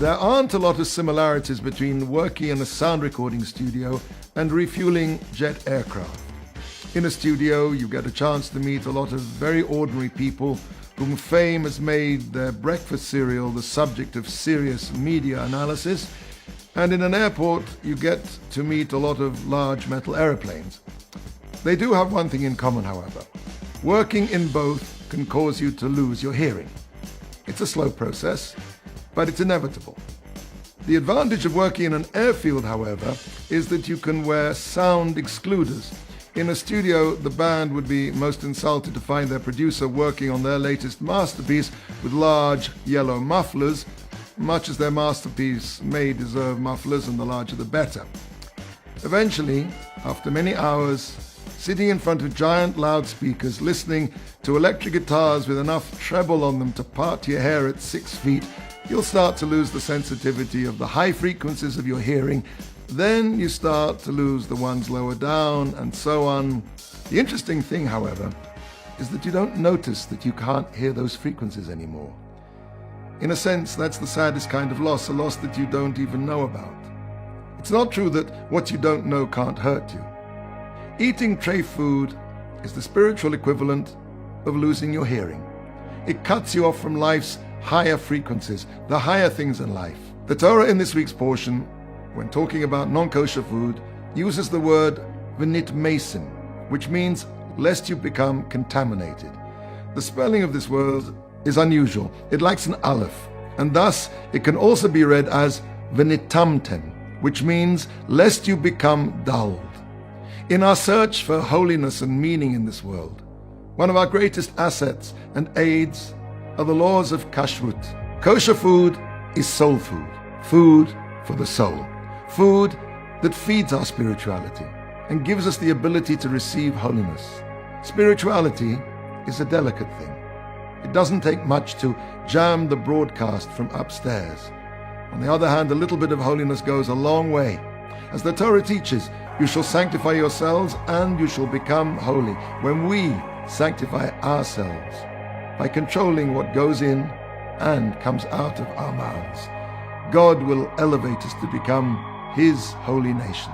There aren't a lot of similarities between working in a sound recording studio and refueling jet aircraft. In a studio, you get a chance to meet a lot of very ordinary people whom fame has made their breakfast cereal the subject of serious media analysis, and in an airport, you get to meet a lot of large metal aeroplanes. They do have one thing in common, however. Working in both can cause you to lose your hearing. It's a slow process, but it's inevitable. The advantage of working in an airfield, however, is that you can wear sound excluders. In a studio, the band would be most insulted to find their producer working on their latest masterpiece with large yellow mufflers, much as their masterpiece may deserve mufflers, and the larger the better. Eventually, after many hours, sitting in front of giant loudspeakers, listening to electric guitars with enough treble on them to part your hair at 6 feet, you'll start to lose the sensitivity of the high frequencies of your hearing. Then you start to lose the ones lower down, and so on. The interesting thing, however, is that you don't notice that you can't hear those frequencies anymore. In a sense, that's the saddest kind of loss, a loss that you don't even know about. It's not true that what you don't know can't hurt you. Eating tray food is the spiritual equivalent of losing your hearing. It cuts you off from life's higher frequencies, the higher things in life. The Torah in this week's portion, when talking about non-kosher food, uses the word v'nit mesim, which means lest you become contaminated. The spelling of this word is unusual. It lacks an aleph, and thus it can also be read as v'nitamtem, which means lest you become dulled. In our search for holiness and meaning in this world, one of our greatest assets and aids are the laws of kashrut. Kosher food is soul food, food for the soul, food that feeds our spirituality and gives us the ability to receive holiness. Spirituality is a delicate thing. It doesn't take much to jam the broadcast from upstairs. On the other hand, a little bit of holiness goes a long way. As the Torah teaches, you shall sanctify yourselves and you shall become holy. When we sanctify ourselves by controlling what goes in and comes out of our mouths, God will elevate us to become His holy nation.